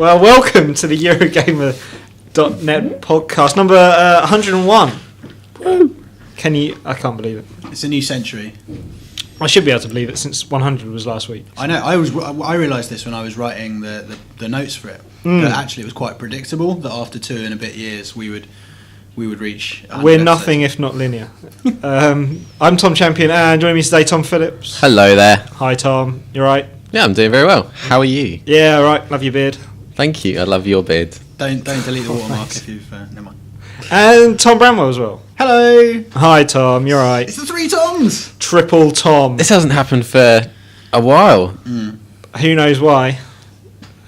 Well, welcome to the Eurogamer.net podcast number 101. Can you? I can't believe it. It's a new century. I should be able to believe it since 100 was last week. I know. I realised this when I was writing the notes for it. That actually it was quite predictable that after 2 and a bit years we would reach. We're nothing if not linear. I'm Tom Champion, and joining me today, Tom Phillips. Hello there. Hi, Tom. You all right? Yeah, I'm doing very well. How are you? Yeah, all right. Love your beard. Thank you. I love your beard. Don't delete the watermark if you've. Never mind. And Tom Bramwell as well. Hello. Hi, Tom. You're right. It's the 3 Toms. Triple Tom. This hasn't happened for a while. Who knows why?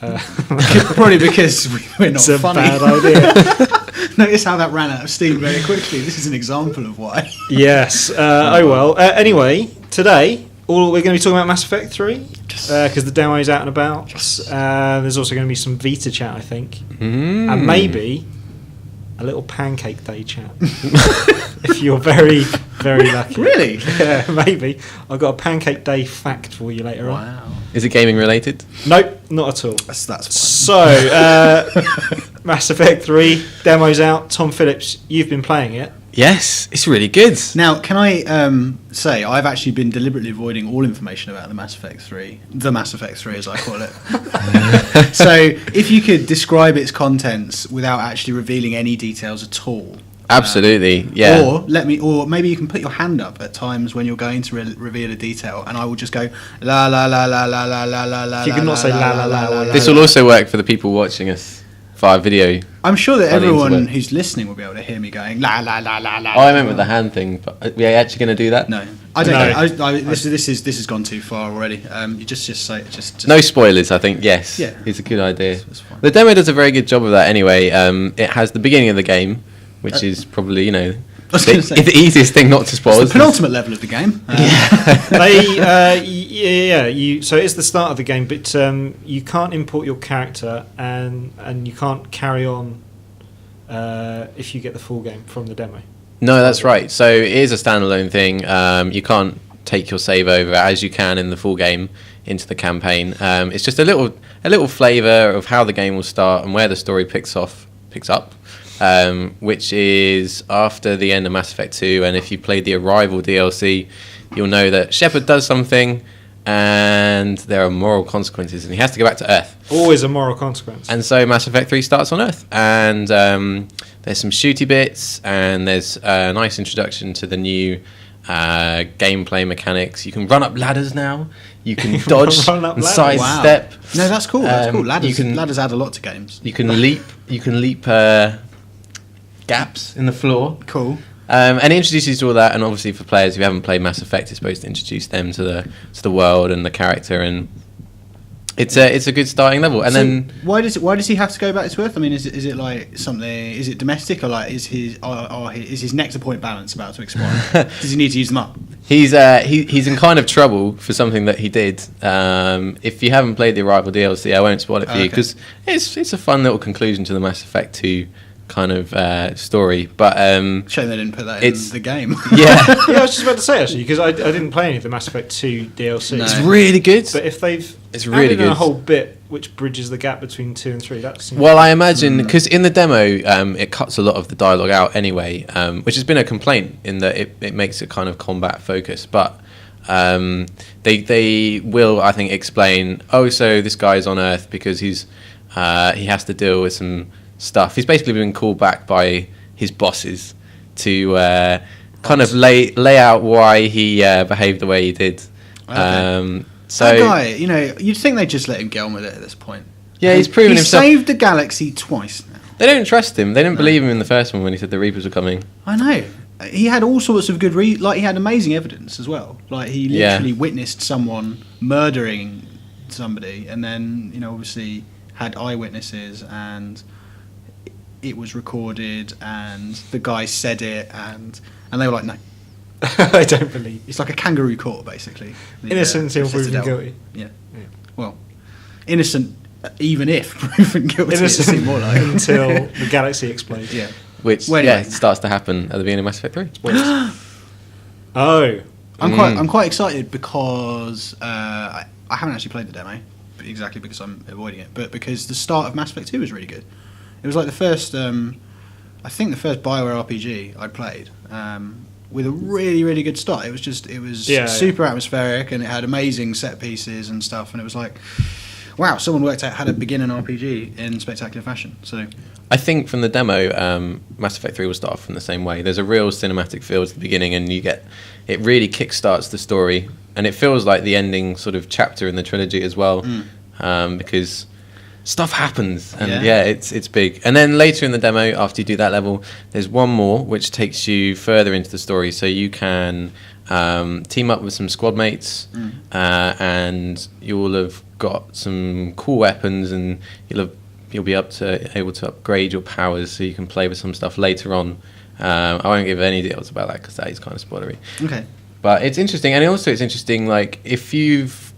Probably because we're not It's a funny. bad idea. Notice how that ran out of steam very quickly. This is an example of why. Yes. Oh well. Anyway, today we're going to be talking about Mass Effect 3 because the demo is out and about. There's also going to be some Vita chat, I think, and maybe a little Pancake Day chat. If you're very, very lucky. Really? Yeah, maybe. I've got a Pancake Day fact for you later on. Wow. Is it gaming related? Nope, not at all. That's fine. So, Mass Effect 3 demo's out. Tom Phillips, you've been playing it. Yes, it's really good. Now, can I say I've actually been deliberately avoiding all information about the Mass Effect 3, as I call it. So, if you could describe its contents without actually revealing any details at all. Absolutely, yeah. Or maybe you can put your hand up at times when you're going to reveal a detail, and I will just go la la la la la la la la la. You can not say la la la la. This will also work for the people watching us via video. I'm sure that on the everyone internet. who's listening will be able to hear me going la la la la la. Oh, I meant with the hand thing, but are we actually going to do that? No, I don't No. know. This has gone too far already. You just say it. Just No spoilers, I think. Yes, Yeah. it's a good idea. That's fine. The demo does a very good job of that anyway. It has the beginning of the game, which is probably, was gonna say. the easiest thing not to spoil. It's the penultimate level of the game. So it's the start of the game, but you can't import your character and you can't carry on if you get the full game from the demo. No, that's right. So it is a standalone thing. You can't take your save over as you can in the full game into the campaign. It's just a little flavour of how the game will start and where the story picks up, which is after the end of Mass Effect 2. And if you played the Arrival DLC, you'll know that Shepard does something and there are moral consequences and he has to go back to Earth. Always a moral consequence. And so Mass Effect 3 starts on Earth, and there's some shooty bits, and there's a nice introduction to the new gameplay mechanics. You can run up ladders now. You can dodge Run up and ladders. sidestep. Wow. No, that's cool. That's cool. you Ladders add a lot to games. You can leap. You can leap gaps in the floor. Cool. And it introduces you to all that, and obviously for players who haven't played Mass Effect, it's supposed to introduce them to the world and the character, and it's a good starting level. And So then why does he have to go back to Earth? I mean, is it like something? Is it domestic, or like is his nectar point balance about to expire? Does he need to use them up? he's in kind of trouble for something that he did. If you haven't played the Arrival DLC, I won't spoil it for you because it's a fun little conclusion to the Mass Effect 2 kind of story. But Shame they didn't put that in the game. yeah, Yeah, I was just about to say actually because I didn't play any of the Mass Effect 2 DLC. No. it's really good. But if they've It's really added in a good. whole bit which bridges the gap between 2 and 3, that seems Well, I imagine because in the demo it cuts a lot of the dialogue out anyway, which has been a complaint in that it makes it kind of combat focused. But they will, I think, explain. Oh, so this guy's on Earth because he has to deal with some stuff. He's basically been called back by his bosses to kind of lay out why he behaved the way he did. Okay. So That guy, you'd think they'd just let him get on with it at this point. yeah, he's proven himself. Saved the galaxy twice now. They don't trust him. They didn't believe him in the first one when he said the Reapers were coming. I know. He had all sorts of good he had amazing evidence as well. Like he literally witnessed someone murdering somebody, and then obviously had eyewitnesses, and it was recorded, and the guy said it, and they were like, no. I don't believe. It's like a kangaroo court, basically. Innocent until proven Citadel. guilty. Yeah. Yeah. Well, innocent even if proven guilty. Innocent it seemed more like. until the galaxy explodes. Yeah. Which Well, anyway. starts to happen at the beginning of Mass Effect 3. Oh, I'm quite excited because I haven't actually played the demo exactly because I'm avoiding it, but because the start of Mass Effect 2 was really good. It was like the first, I think the first BioWare RPG I played, with a really, really good start. It was super atmospheric, and it had amazing set pieces and stuff, and it was like, wow, someone worked out how to begin an RPG in spectacular fashion. So I think from the demo, Mass Effect 3 will start off in the same way. There's a real cinematic feel at the beginning, and it really kickstarts the story, and it feels like the ending sort of chapter in the trilogy as well, because stuff happens, and it's big. And then later in the demo, after you do that level, there's one more which takes you further into the story, so you can team up with some squad mates, and you'll have got some cool weapons, and you'll be able to upgrade your powers, so you can play with some stuff later on. I won't give any details about that because that is kind of spoilery. Okay. But it's interesting, and also it's interesting. Like if you've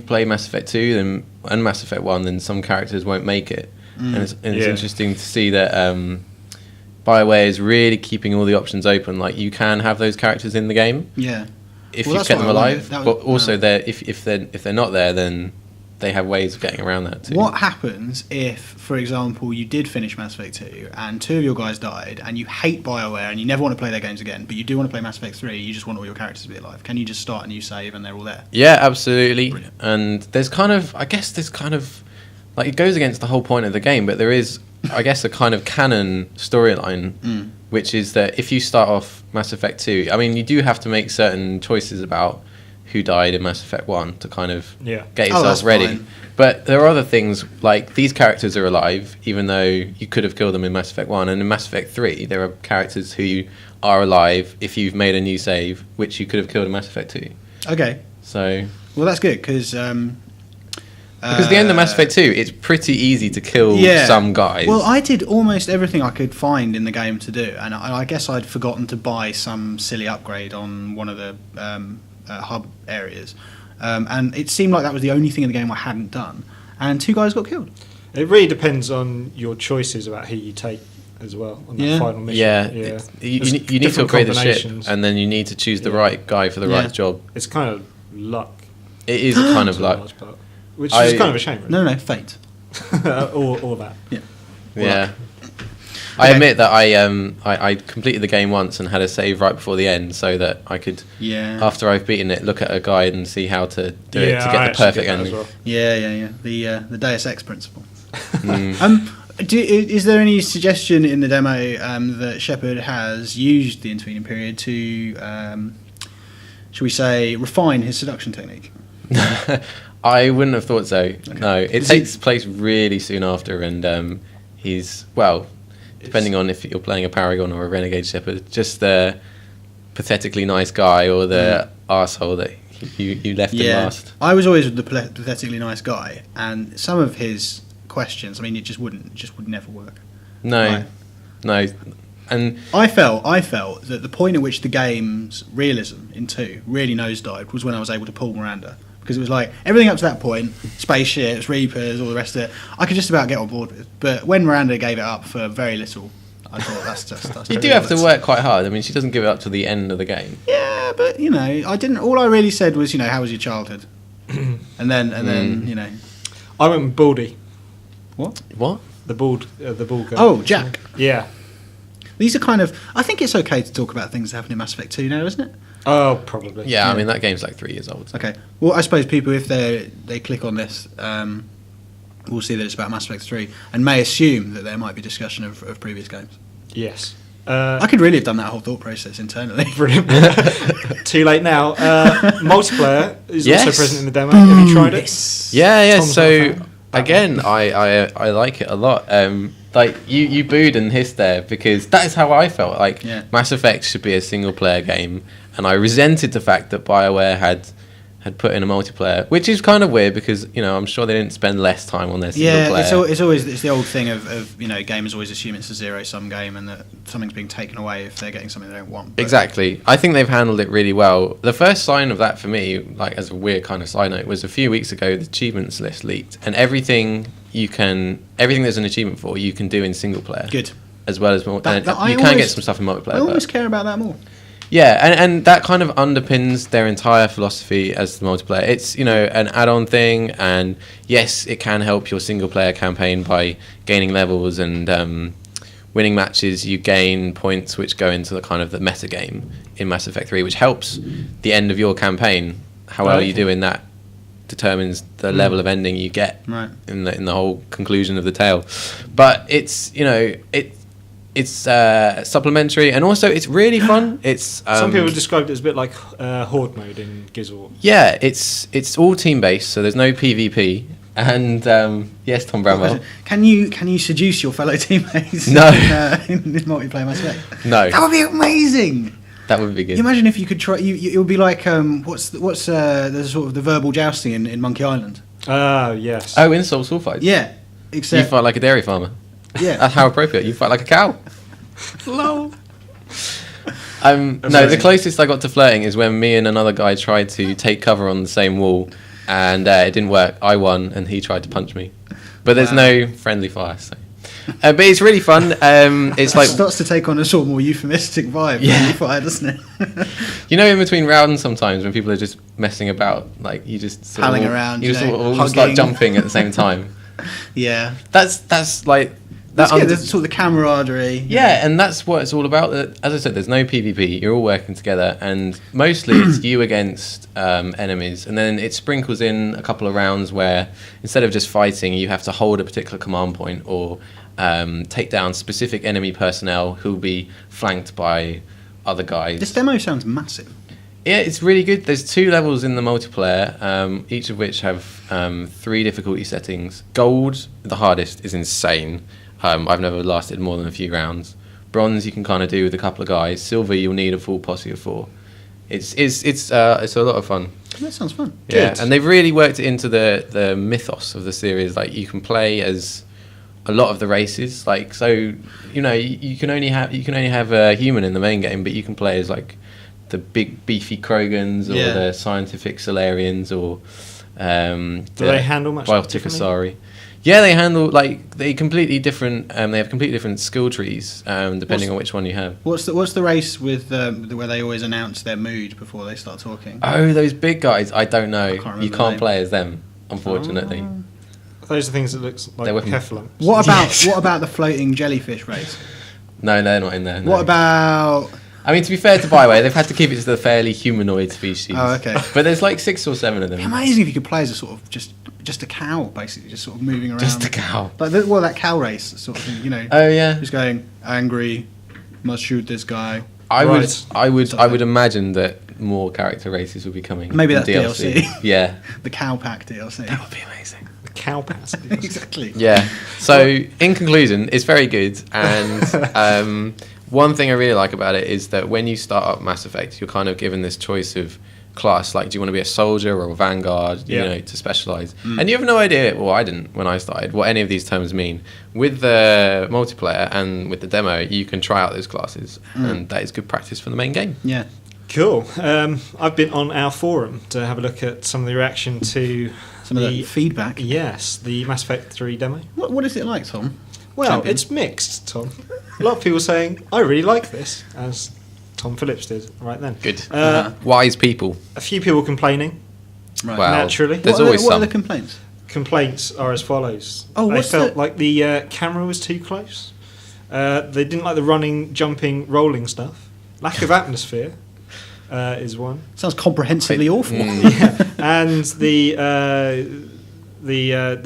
played Mass Effect 2 and Mass Effect 1, then some characters won't make it, and it's interesting to see that BioWare is really keeping all the options open. Like you can have those characters in the game, if you kept them alive. But also, if they're not there, then they have ways of getting around that too. What happens if, for example, you did finish Mass Effect 2 and 2 of your guys died, and you hate BioWare and you never want to play their games again, but you do want to play Mass Effect 3, you just want all your characters to be alive? Can you just start a new save and they're all there? Yeah, absolutely. Brilliant. And there's kind of like, it goes against the whole point of the game, but there is, I guess, a kind of canon storyline, which is that if you start off Mass Effect 2, I mean, you do have to make certain choices about who died in Mass Effect 1 to kind of get yourself ready. Fine. But there are other things, like these characters are alive, even though you could have killed them in Mass Effect 1. And in Mass Effect 3, there are characters who are alive if you've made a new save, which you could have killed in Mass Effect 2. Okay. So... Well, that's good, because the end of Mass Effect 2, it's pretty easy to kill some guys. Well, I did almost everything I could find in the game to do, and I guess I'd forgotten to buy some silly upgrade on one of the hub areas, and it seemed like that was the only thing in the game I hadn't done, and 2 guys got killed. It really depends on your choices about who you take as well on that final mission. You need to upgrade the ship, and then you need to choose the right guy for the right job. It's kind of luck. It is a kind of luck. Which is kind of a shame, really. No, fate. all that. Yeah. I admit that I completed the game once and had a save right before the end, so that I could, after I've beaten it, look at a guide and see how to do it to get the perfect ending. Well. The Deus Ex principle. Is there any suggestion in the demo that Shepard has used the intervening period to, shall we say, refine his seduction technique? I wouldn't have thought so. Okay. No, it takes place really soon after, and he's, well, depending on if you're playing a Paragon or a Renegade Shepard, just the pathetically nice guy or the arsehole that you left him last. I was always the pathetically nice guy, and some of his questions, I mean, it just would never work. No. And I felt that the point at which the game's realism in 2 really nosedived was when I was able to pull Miranda. Because it was like, everything up to that point, spaceships, Reapers, all the rest of it, I could just about get on board with. But when Miranda gave it up for very little, I thought that's you do have to work quite hard. I mean, she doesn't give it up to the end of the game. Yeah, but, I didn't... All I really said was, how was your childhood? and then, I went with Baldy. What? The bald guy. Oh, Jack. Yeah. These are kind of... I think it's okay to talk about things that happen in Mass Effect 2 now, isn't it? Oh, probably. Yeah, I mean, that game's like 3 years old. Okay. Well, I suppose people, if they click on this, will see that it's about Mass Effect 3 and may assume that there might be discussion of previous games. Yes. I could really have done that whole thought process internally. Brilliant. Too late now. Multiplayer is also present in the demo. Have you tried it? Yeah. Tom's so, again, I like it a lot. Like you booed and hissed there because that is how I felt. Like Mass Effect should be a single player game, and I resented the fact that BioWare had put in a multiplayer, which is kind of weird because I'm sure they didn't spend less time on their single player. It's the old thing of gamers always assume it's a zero-sum game and that something's being taken away if they're getting something they don't want. But exactly. I think they've handled it really well. The first sign of that for me, like as a weird kind of side note, was a few weeks ago the achievements list leaked, and everything there's an achievement for you can do in single player. Good. As well as more, you can get some stuff in multiplayer. I always care about that more. Yeah, and that kind of underpins their entire philosophy as the multiplayer. It's, you know, an add-on thing, and yes, it can help your single-player campaign by gaining levels and winning matches. You gain points which go into the kind of the meta game in Mass Effect 3, which helps the end of your campaign. How well you do in that determines the level of ending you get in the whole conclusion of the tale. But it's, you know, it's supplementary, and also it's really fun. It's some people described it as a bit like Horde mode in Gears of War. Yeah, it's all team based, so there's no PvP. And yes, Tom Bramwell. Can you seduce your fellow teammates? No. In multiplayer Mass Effect? No. That would be amazing. That would be good. You imagine if you could try. It would be like what's the sort of the verbal jousting in Monkey Island. Yes. Oh, insult sword fights. Yeah, except you fight like a dairy farmer. Yeah, that's how appropriate. You fight like a cow. Hello. No, the closest I got to flirting is when me and another guy tried to take cover on the same wall, and it didn't work. I won, and he tried to punch me. But there's no friendly fire. So. But it's really fun. It's like starts to take on a sort of more euphemistic vibe. Yeah, fire, doesn't it? You know, in between rounds, sometimes when people are just messing about, like you just sort palling of around, you just all start jumping at the same time. Yeah, that's like. There's sort of the camaraderie. Yeah, and that's what it's all about. As I said, there's no PvP. You're all working together, and mostly it's you against enemies. And then it sprinkles in a couple of rounds where instead of just fighting, you have to hold a particular command point or take down specific enemy personnel who will be flanked by other guys. This demo sounds massive. Yeah, it's really good. There's 2 levels in the multiplayer, each of which have 3 difficulty settings. Gold, the hardest, is insane. I've never lasted more than a few rounds. Bronze you can kind of do with a couple of guys. Silver you'll need a full posse of 4. It's a lot of fun. That sounds fun. Yeah, Good. and they've really worked it into the mythos of the series. Like you can play as a lot of the races. Like so, you know, you can only have a human in the main game, but you can play as like the big beefy Krogans or the scientific Solarians or do they handle much differently? Yeah, they handle they completely different. They have completely different skill trees depending on which one you have. What's the race with where they always announce their mood before they start talking? Oh, those big guys. I don't know. You can't name. play as them, unfortunately. Those are things that looks like Keflumps. What about the floating jellyfish race? No, they're not in there. No. What about? I mean, to be fair to Bioware, they've had to keep it to the fairly humanoid species. Oh, okay. But there's like 6 or 7 of them. It'd be amazing if you could play as a sort of just a cow, basically, just sort of moving around. Just a cow. Like that cow race sort of thing, you know. Oh yeah. Just going angry, must shoot this guy. I would imagine that more character races will be coming. Maybe that's DLC. Yeah. The cow pack DLC. That would be amazing. The cow pass. Exactly. Yeah. So in conclusion, it's very good, and one thing I really like about it is that when you start up Mass Effect, you're kind of given this choice of class. Like, do you want to be a soldier or a vanguard? You know, to specialize. And you have no idea. Well, I didn't when I started. What any of these terms mean. With the multiplayer and with the demo, you can try out those classes, and that is good practice for the main game. Yeah. Cool. I've been on our forum to have a look at some of the reaction to some of the feedback. Yes, the Mass Effect 3 demo. What is it like, Tom? Well, Champion? it's mixed, Tom. A lot of people saying, I really like this, as Tom Phillips did right then. Good. Wise people. A few people complaining, Right. Well, naturally. There's always what some. are the complaints? Complaints are as follows. Oh, they felt like the camera was too close. They didn't like the running, jumping, rolling stuff. Lack of atmosphere is one. Sounds comprehensively awful. Yeah. And the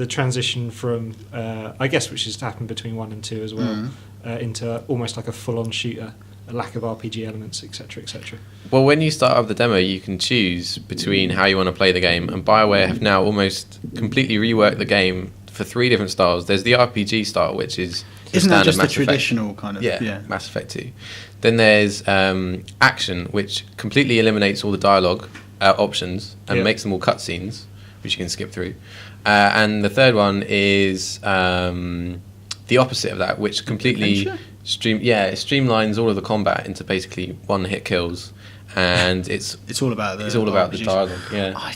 transition from, I guess, which has happened between 1 and 2 as well, into almost like a full-on shooter, a lack of RPG elements, etc., etc. Well, when you start up the demo, you can choose between how you want to play the game, and BioWare have now almost completely reworked the game for 3 different styles. There's the RPG style, which is isn't that just Mass the traditional kind of Mass Effect 2. Then there's action, which completely eliminates all the dialogue options and makes them all cutscenes, which you can skip through. And the third one is the opposite of that, which completely streamlines all of the combat into basically one-hit kills, and it's all about the dialogue. Yeah, I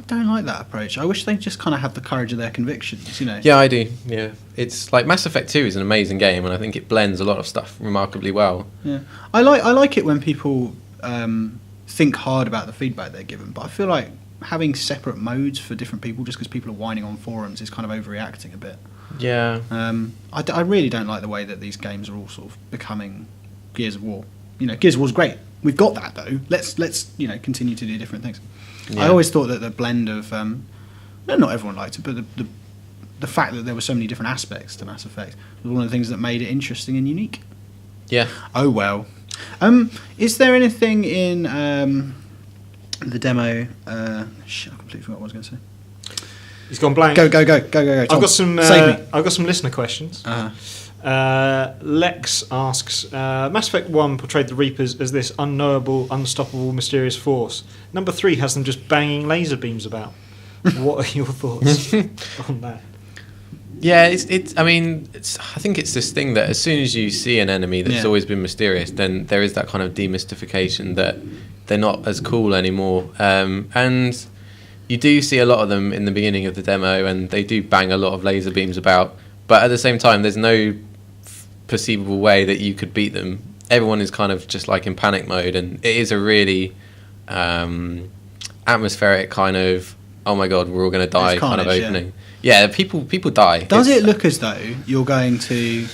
don't like that approach. I wish they just kind of have the courage of their convictions. You know. Yeah, I do. Yeah, it's like Mass Effect 2 is an amazing game, and I think it blends a lot of stuff remarkably well. Yeah, I like it when people think hard about the feedback they're given. But I feel like having separate modes for different people just because people are whining on forums is kind of overreacting a bit. Yeah. I really don't like the way that these games are all sort of becoming Gears of War. Gears of War's great. We've got that though. Let's continue to do different things. Yeah. I always thought that the blend of not everyone liked it, but the fact that there were so many different aspects to Mass Effect was one of the things that made it interesting and unique. Yeah. Oh well. Is there anything in the demo? Shit, I completely forgot what I was going to say. He's gone blank. Go. Tom, I've got some. Save me. I've got some listener questions. Lex asks: Mass Effect 1 portrayed the Reapers as this unknowable, unstoppable, mysterious force. Number 3 has them just banging laser beams about. What are your thoughts on that? Yeah, I think it's this thing that as soon as you see an enemy that's always been mysterious, then there is that kind of demystification that they're not as cool anymore. And you do see a lot of them in the beginning of the demo, and they do bang a lot of laser beams about. But at the same time, there's no perceivable way that you could beat them. Everyone is kind of just like in panic mode, and it is a really atmospheric kind of, oh my god, we're all going to die kind of opening. Yeah, people die. Does it look as though you're going to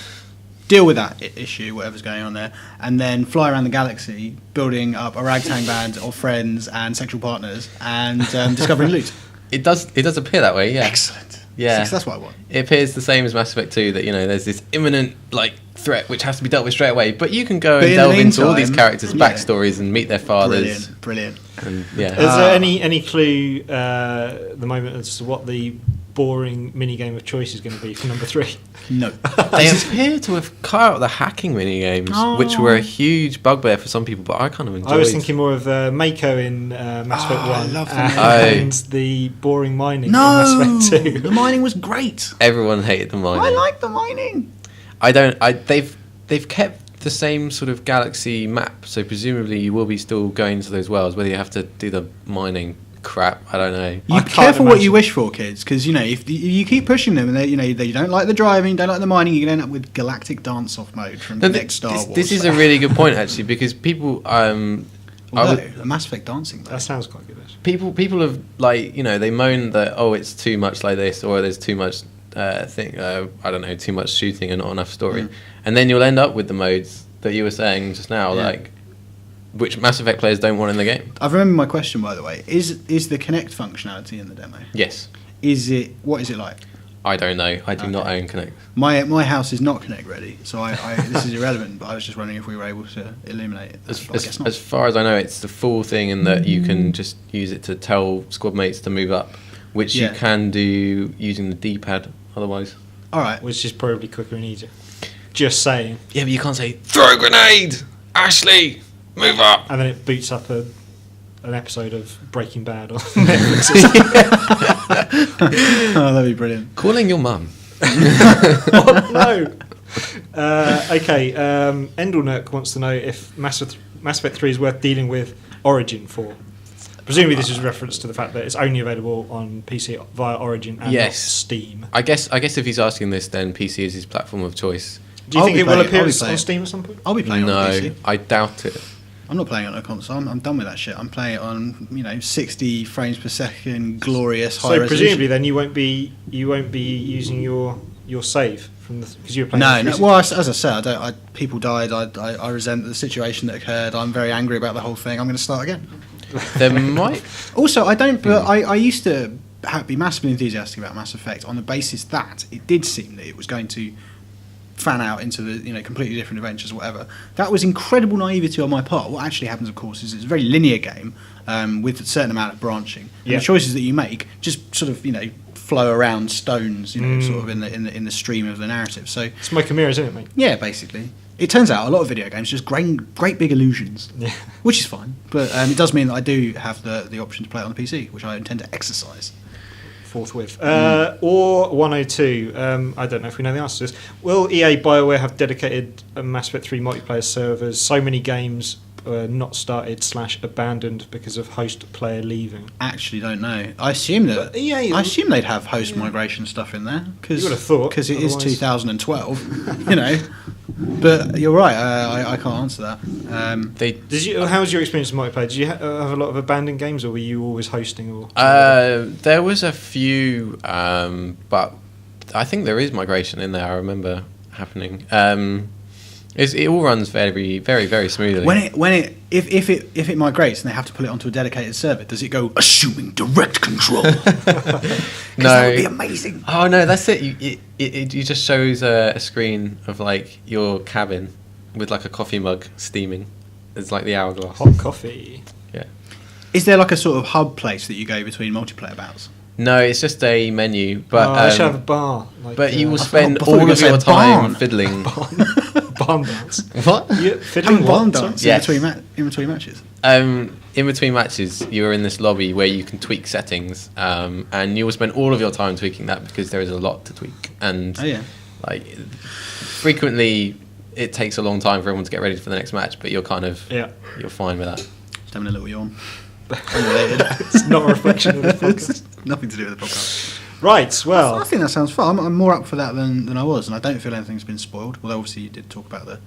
deal with that issue, whatever's going on there, and then fly around the galaxy, building up a ragtag band of friends and sexual partners, and discovering loot? It does appear that way, yeah. Excellent. Yeah, that's what I want. It appears the same as Mass Effect 2, that there's this imminent threat which has to be dealt with straight away. But you can go and delve into all these characters' backstories and meet their fathers. Brilliant. And, yeah. Is there any clue at the moment as to what the boring minigame of choice is going to be for number 3? No. They appear to have cut out the hacking minigames, which were a huge bugbear for some people, but I kind of enjoyed. I was thinking more of Mako in Mass Effect 1 I love and the boring mining in Mass Effect 2. The mining was great. Everyone hated the mining. I like the mining. They've kept the same sort of galaxy map, so presumably you will be still going to those worlds, whether you have to do the mining crap, I don't know. You be careful what you wish for, kids, because if you keep pushing them and they don't like the driving, don't like the mining, you're going to end up with galactic dance-off mode from the next Star Wars. This is a really good point, actually, because people a Mass Effect dancing mode. That sounds quite good, People actually. have they moan that it's too much like this, or there's too much too much shooting and not enough story, and then you'll end up with the modes that you were saying just now, which Mass Effect players don't want in the game. I've remembered my question, by the way. Is the Connect functionality in the demo? Yes. What is it like? I don't know. I do not own Connect. My house is not Connect ready, so this is irrelevant. But I was just wondering if we were able to eliminate it. As far as I know, it's the full thing in that you can just use it to tell squad mates to move up, which you can do using the D-pad otherwise. All right. Which is probably quicker and easier. Just saying. Yeah, but you can't say, throw a grenade! Ashley! Move up! And then it boots up an episode of Breaking Bad on Netflix or something. Oh, that'd be brilliant. Calling your mum. Oh, no. Okay, Endalnurk wants to know if Mass Effect 3 is worth dealing with Origin for. Presumably this is reference to the fact that it's only available on PC via Origin and not Steam. I guess if he's asking this, then PC is his platform of choice. Do you think it will appear on Steam at some point? I'll be playing on PC. No, I doubt it. I'm not playing it on a console. I'm done with that shit. I'm playing it on 60 frames per second, glorious high resolution. So presumably then you won't be using your save from because you were playing. No. Well, as I said, people died. I resent the situation that occurred. I'm very angry about the whole thing. I'm going to start again. There might. Also, I don't. But I used to be massively enthusiastic about Mass Effect on the basis that it did seem that it was going to fan out into the completely different adventures or whatever. That was incredible naivety on my part. What actually happens, of course, is it's a very linear game with a certain amount of branching. And the choices that you make just sort of flow around stones, sort of in the stream of the narrative. So smoke and mirrors, isn't it, mate? Yeah, basically. It turns out a lot of video games just great big illusions, which is fine. But it does mean that I do have the option to play it on the PC, which I intend to exercise. Forthwith. Or 102, I don't know if we know the answer to this. Will EA BioWare have dedicated Mass Effect 3 multiplayer servers? So many games not started / abandoned because of host player leaving. Actually, don't know. I assume they'd have host migration stuff in there. You would have thought. Because it is 2012, But you're right. I can't answer that. How was your experience with multiplayer? Did you have a lot of abandoned games, or were you always hosting? Or there was a few, but I think there is migration in there. I remember happening. It all runs very, very, very smoothly. If it migrates and they have to put it onto a dedicated server, does it go assuming direct control? No, that would be amazing. Oh no, that's it. It just shows a screen of like your cabin with like a coffee mug steaming. It's like the hourglass. Hot coffee. Yeah. Is there like a sort of hub place that you go between multiplayer bouts? No, it's just a menu. But I should have a bar. But you will spend I thought all of your time barn. fiddling. Barn dance. What? Having barn dance Yes. in between matches. In between matches, you're in this lobby where you can tweak settings, and you will spend all of your time tweaking that because there is a lot to tweak. And like frequently, it takes a long time for everyone to get ready for the next match, but you're you're fine with that. Just having a little yawn. Unrelated. It's not a reflection of the podcast. Nothing to do with the podcast. Right, well... I think that sounds fun. I'm more up for that than I was, and I don't feel anything's been spoiled. Although, obviously, you did talk about the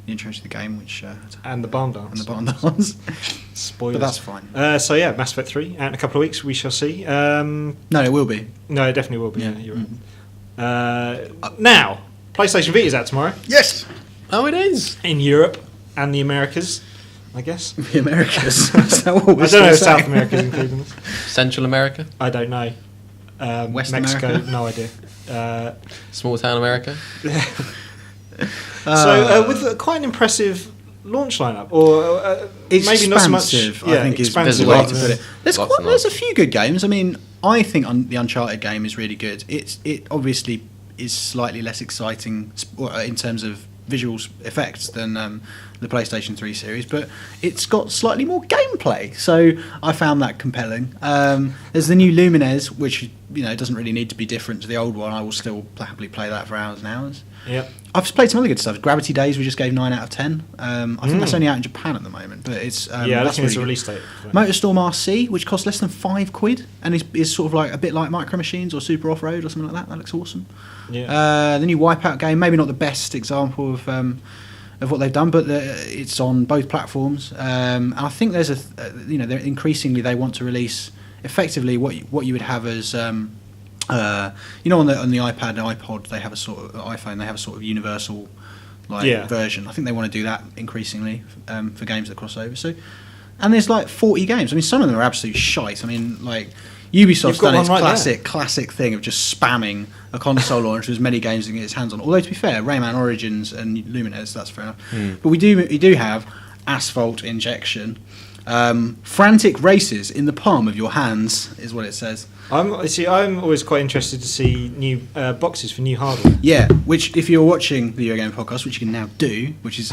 intro to the game, which... and the barn dance. And the barn dance. Spoilers. But that's fine. So, yeah, Mass Effect 3, out in a couple of weeks, we shall see. No, it will be. No, it definitely will be, yeah you're right. Now, PlayStation Vita is out tomorrow. Yes! Oh, it is! In Europe and the Americas, I guess. The Americas. Is that what we're I don't know if saying? South America's included in this. Central America? I don't know. West Mexico, America? no idea. Small town America? With quite an impressive launch lineup, or it's maybe not so much. expansive, Yeah, I think is There's the a way lot. to put it. There's a few good games. I mean, I think the Uncharted game is really good. It obviously is slightly less exciting in terms of visual effects than the PlayStation 3 series, but it's got slightly more gameplay, so I found that compelling. There's the new Lumines, which doesn't really need to be different to the old one. I will still happily play that for hours and hours. Yeah, I've played some other good stuff. Gravity Days we just gave 9 out of 10. I think that's only out in Japan at the moment, but it's I that's think it's a really release date. Motorstorm RC, which costs less than £5 and is sort of like a bit like Micro Machines or Super Off Road or something like that. That looks awesome. Yeah. The new Wipeout game, maybe not the best example of what they've done, but it's on both platforms. And I think there's they're increasingly they want to release effectively what you would have as on the iPad and iPod they have a sort of iPhone they have a sort of universal version. I think they want to do that increasingly for games that cross over. So, and there's like 40 games. I mean, some of them are absolute shite. I mean, like Ubisoft's done its classic thing of just spamming a console launch with as many games as it can get its hands on. Although to be fair, Rayman Origins and Lumines, that's fair enough. But we do have Asphalt Injection. Frantic races in the palm of your hands is what it says. I'm always quite interested to see new boxes for new hardware. Yeah, which if you're watching the Eurogamer podcast, which you can now do, which is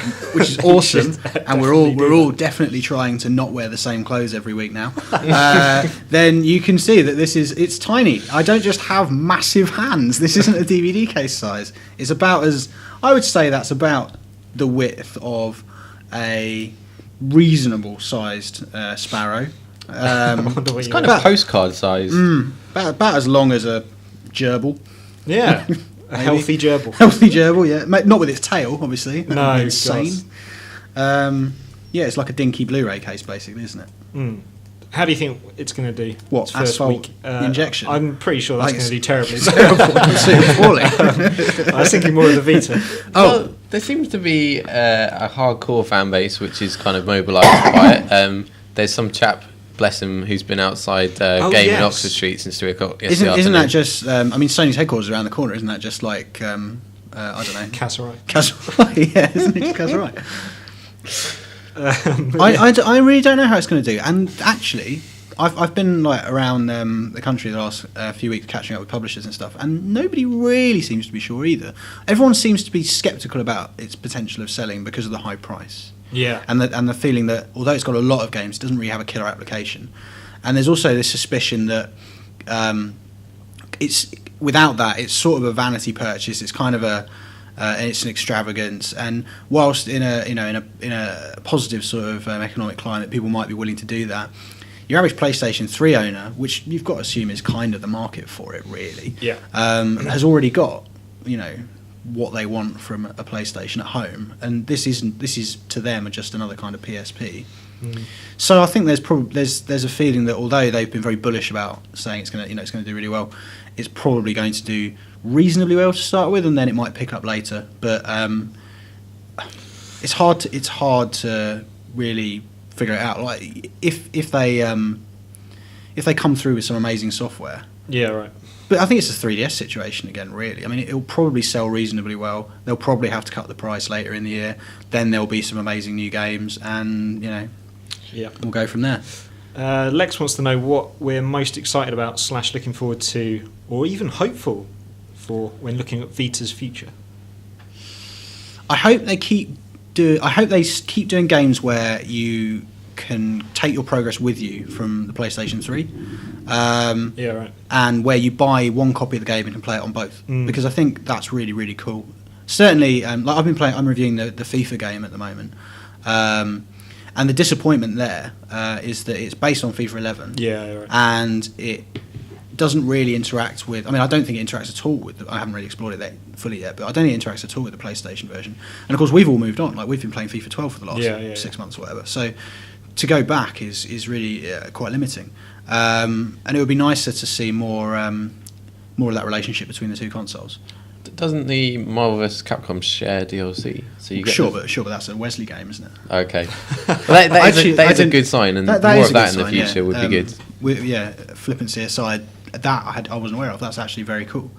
awesome, and we're all definitely trying to not wear the same clothes every week now. Then you can see that it's tiny. I don't just have massive hands. This isn't a DVD case size. It's about I would say that's about the width of a reasonable sized sparrow. It's kind of postcard size. About as long as a gerbil. Yeah, a healthy gerbil. Healthy gerbil, yeah. Not with its tail, obviously. That No, would be insane. It's like a dinky Blu-ray case, basically, isn't it? How do you think it's going to do? What, its first Asphalt week? Injection? I'm pretty sure that's going to do terribly. I was thinking more of the Vita. Well, there seems to be a hardcore fan base which is kind of mobilised by it. There's some chap, bless him, who's been outside gaming Oxford Street since 3 o'clock yesterday Isn't that just... I mean, Sony's headquarters around the corner, isn't that just like... I don't know. Casarai. Yeah, isn't it Casarai? I really don't know how it's going to do. And actually, I've been like around the country the last few weeks catching up with publishers and stuff, and nobody really seems to be sure either. Everyone seems to be sceptical about its potential of selling because of the high price. Yeah. And the feeling that although it's got a lot of games, it doesn't really have a killer application. And there's also this suspicion that it's without that, it's sort of a vanity purchase. It's kind of it's an extravagance, and whilst in a positive sort of economic climate, people might be willing to do that. Your average PlayStation 3 owner, which you've got to assume is kind of the market for it, really, yeah, has already got what they want from a PlayStation at home, and this is to them just another kind of PSP. So I think there's a feeling that although they've been very bullish about saying it's going to do really well, it's probably going to do reasonably well to start with, and then it might pick up later. But it's hard to really figure it out. Like if they come through with some amazing software, yeah, right. But I think it's a 3DS situation again, really. I mean, it'll probably sell reasonably well. They'll probably have to cut the price later in the year. Then there'll be some amazing new games, and we'll go from there. Lex wants to know what we're most excited about / looking forward to, or even hopeful for when looking at Vita's future. I hope they keep doing games where you can take your progress with you from the PlayStation 3. Yeah, right. And where you buy one copy of the game and can play it on both, because I think that's really, really cool. Certainly, like I'm reviewing the FIFA game at the moment, and the disappointment there is that it's based on FIFA 11. Yeah, right. And it doesn't really interact with. I mean, I don't think it interacts at all with. I haven't really explored it fully yet, but I don't think it interacts at all with the PlayStation version. And of course, we've all moved on. Like we've been playing FIFA 12 for the last 6 months or whatever. So to go back is really quite limiting. And it would be nicer to see more of that relationship between the two consoles. Doesn't the Marvel vs. Capcom share DLC? So you get Sure, but that's a Wesley game, isn't it? Okay, well, that is a good sign, and more of that in the future would be good. Flippancy aside, that I wasn't aware of. That's actually very cool.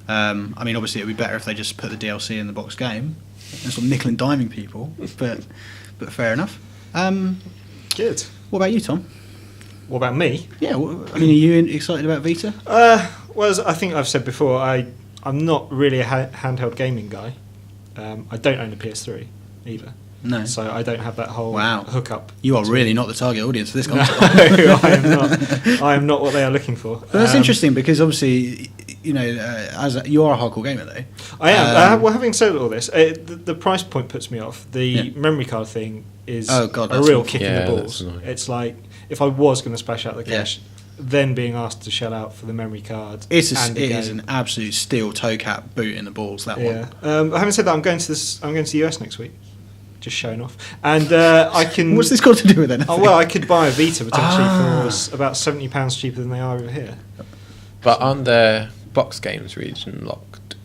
I mean, obviously, it would be better if they just put the DLC in the box game and sort of nickel and diming people, but fair enough. Good. What about you, Tom? What about me? Yeah, I mean, are you excited about Vita? Well, as I think I've said before, I'm not really a handheld gaming guy. I don't own a PS3 either. No. So I don't have that whole hookup. You are really not the target audience for this console. No, I am not. I am not what they are looking for. But that's interesting because obviously, as you are a hardcore gamer though. I am. Well, having said all this, the price point puts me off. The memory card thing is a real kick in the balls. It's like if I was going to splash out the cash, then being asked to shell out for the memory card. It is an absolute steel toe cap boot in the balls. That one. Having said that, I'm going to the US next week. Just showing off, and I can. What's this got to do with anything? Oh well, I could buy a Vita potentially for about £70 cheaper than they are over here. But aren't their box games region locked?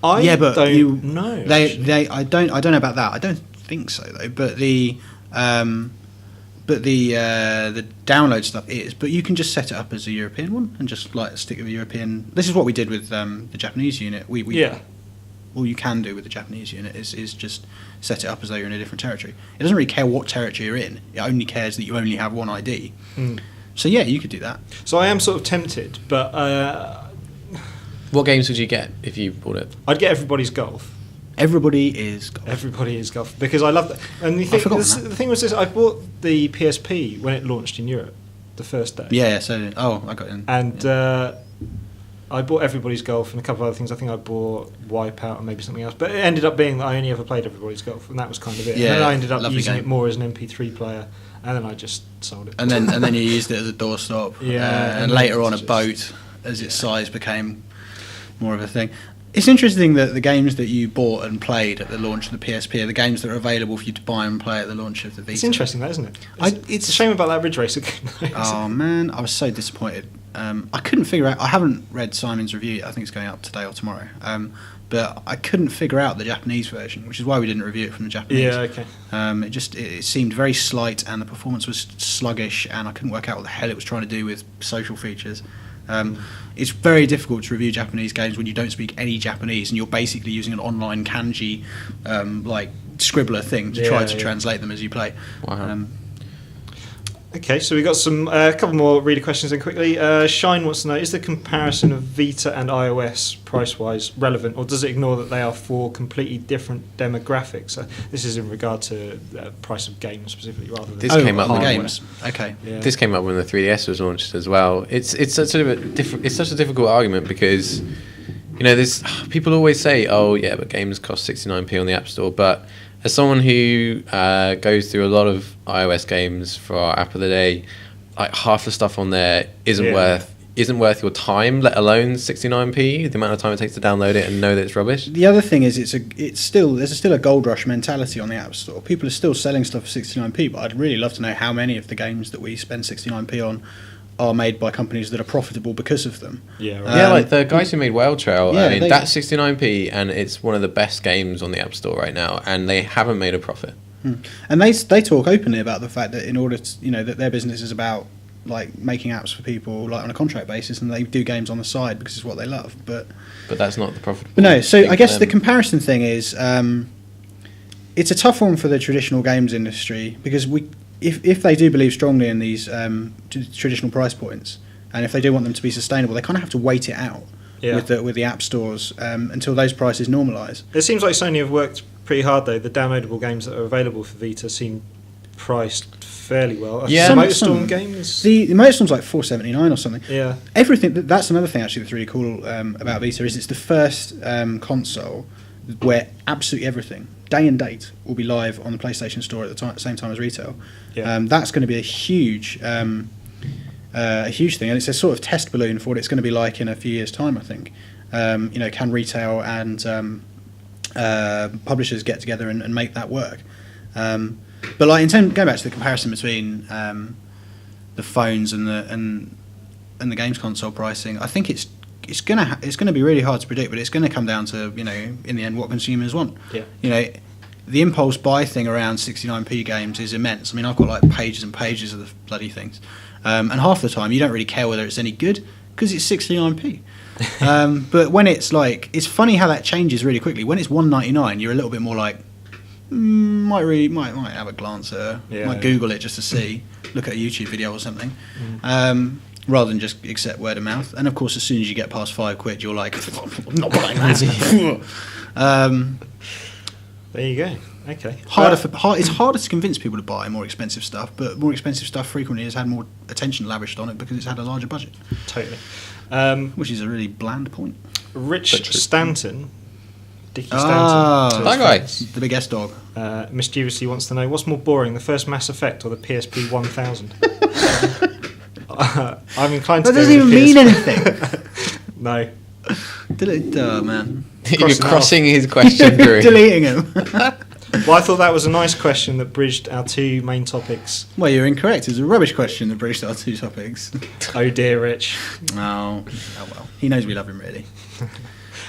I don't know. I don't know about that. I don't think so though. But the download stuff is. But you can just set it up as a European one and just like stick with a European. This is what we did with the Japanese unit. All you can do with the Japanese unit is just set it up as though you're in a different territory. It doesn't really care what territory you're in. It only cares that you only have one ID. So yeah, you could do that. So I am sort of tempted, but what games would you get if you bought it? I'd get Everybody's Golf. Everybody is Golf. Everybody is Golf because I love that. And the thing was this: I bought the PSP when it launched in Europe, the first day. Yeah. So I got in. And I bought Everybody's Golf and a couple of other things. I think I bought Wipeout and maybe something else. But it ended up being that I only ever played Everybody's Golf, and that was kind of it. Yeah, and then I ended up using it more as an MP3 player, and then I just sold it. And then you used it as a doorstop. Yeah. And later on a boat as its size became more of a thing. It's interesting that the games that you bought and played at the launch of the PSP are the games that are available for you to buy and play at the launch of the Vita. It's interesting, that, isn't it? It's a shame about that Ridge Racer game. Oh man, I was so disappointed. I couldn't figure out. I haven't read Simon's review yet. I think it's going up today or tomorrow. But I couldn't figure out the Japanese version, which is why we didn't review it from the Japanese. Yeah, okay. It seemed very slight, and the performance was sluggish, and I couldn't work out what the hell it was trying to do with social features. It's very difficult to review Japanese games when you don't speak any Japanese, and you're basically using an online kanji like scribbler thing to try to translate them as you play. Wow. Okay, so we got a couple more reader questions in quickly. Shine wants to know, is the comparison of Vita and iOS price-wise relevant, or does it ignore that they are for completely different demographics? This is in regard to price of games specifically, rather than... This came up the games. Okay. Yeah. This came up when the 3DS was launched as well. It's such a difficult argument because, there's people always say, oh yeah, but games cost 69p on the App Store, but as someone who goes through a lot of iOS games for our app of the day, like half the stuff on there isn't worth isn't worth your time, let alone 69p, the amount of time it takes to download it and know that it's rubbish. The other thing is there's still a gold rush mentality on the App Store. People are still selling stuff for 69p, but I'd really love to know how many of the games that we spend 69p on are made by companies that are profitable because of them. Yeah, right. Yeah, like the guys who made Whale Trail, Yeah, I mean, that's 69p and it's one of the best games on the App Store right now, and they haven't made a profit. And they talk openly about the fact that in order to, that their business is about like making apps for people like on a contract basis, and they do games on the side because it's what they love. But that's not the profitable. But no, so thing I guess for the them. comparison thing is it's a tough one for the traditional games industry because if they do believe strongly in these traditional price points, and if they do want them to be sustainable, they kind of have to wait it out with the app stores until those prices normalise. It seems like Sony have worked pretty hard though. The downloadable games that are available for Vita seem priced fairly well. Yeah. The MotorStorm games. The MotorStorm's like $4.79 or something. Yeah. Everything. That's another thing actually that's really cool about Vita is it's the first console where absolutely everything, day and date, will be live on the PlayStation Store at the same time as retail. Yeah. That's going to be a huge thing, and it's a sort of test balloon for what it's going to be like in a few years' time. I think. Can retail and publishers get together and make that work? But like going back to the comparison between the phones and the games console pricing, I think it's gonna be really hard to predict, but it's gonna come down to in the end what consumers want. Yeah. The impulse buy thing around 69p games is immense. I mean, I've got like pages and pages of the bloody things, and half the time you don't really care whether it's any good because it's 69p. But when it's like, it's funny how that changes really quickly. When it's $1.99, you're a little bit more like, might have a glance at it, might Google it just to see, look at a YouTube video or something, rather than just accept word of mouth. And of course, as soon as you get past £5, you're like, I'm not buying that. There you go. Okay. It's harder to convince people to buy more expensive stuff, but more expensive stuff frequently has had more attention lavished on it because it's had a larger budget. Totally. Which is a really bland point. Rich Stanton, Dickie Ah, Stanton, that guy. The big S dog. mischievously wants to know what's more boring, the first Mass Effect or the PSP 1000? I'm inclined to That go doesn't with even the mean PSP. anything. No. Oh man. You're crossing his question through. Deleting him. Well, I thought that was a nice question that bridged our two main topics. Well, you're incorrect. It's a rubbish question that bridged our two topics. Oh dear, Rich. Oh well. He knows we love him, really.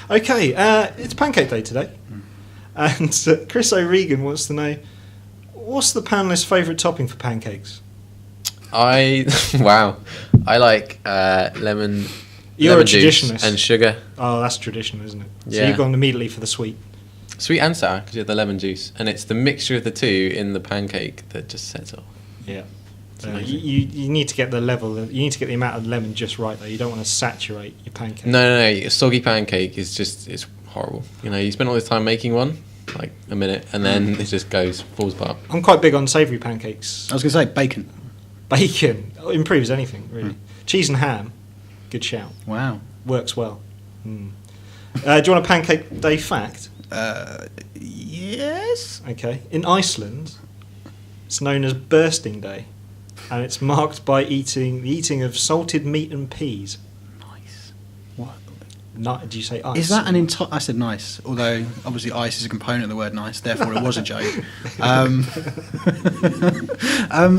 Okay, it's Pancake Day today. And Chris O'Regan wants to know, what's the panelist's favourite topping for pancakes? Wow. I like lemon. You're lemon a juice traditionalist. and sugar. Oh, that's traditional, isn't it? So Yeah. you've gone immediately for the sweet. Sweet and sour because you have the lemon juice, and it's the mixture of the two in the pancake that just sets off. Yeah. amazing. You need to get the level. You need to get the amount of lemon just right, though. You don't want to saturate your pancake. No. A soggy pancake is it's horrible. You spend all this time making one, like a minute, and then it just falls apart. I'm quite big on savoury pancakes. I was going to say bacon. Bacon improves anything, really. Cheese and ham, good shout. Wow. Works well. Do you want a Pancake Day fact? Yes. Okay. In Iceland, it's known as Bursting Day, and it's marked by the eating of salted meat and peas. Nice. What? Did you say ice? Is that an entire... I said nice, although obviously ice is a component of the word nice, therefore it was a joke.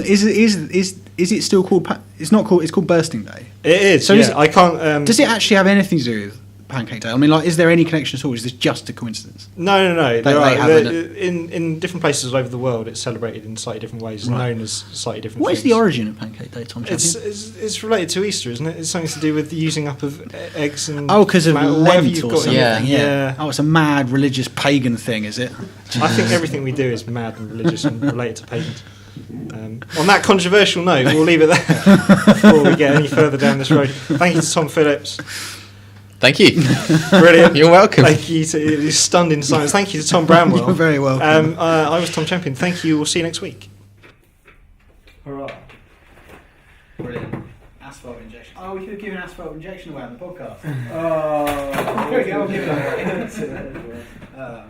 Is it still called... It's not called... It's called Bursting Day. It is. So I can't. Does it actually have anything to do with Pancake Day? I mean, like, is there any connection at all? Is this just a coincidence? No. They In different places all over the world, it's celebrated in slightly different ways, known as slightly different. What is things. the origin of Pancake Day, Tom? It's related to Easter, isn't it? It's something to do with the using up of eggs and because of whatever Lent you've or got. something. Yeah. Oh, it's a mad religious pagan thing, is it? I think everything we do is mad and religious and related to pagans. On that controversial note, we'll leave it there before we get any further down this road. Thank you to Tom Phillips. Thank you. Brilliant. You're welcome. Thank you to he's stunned in silence. Thank you to Tom Bramwell. You're very welcome. I was Tom Champion. Thank you. We'll see you next week. Hurrah. Brilliant. Asphalt injection. Oh, we could have given asphalt injection away on the podcast. Oh, there we go.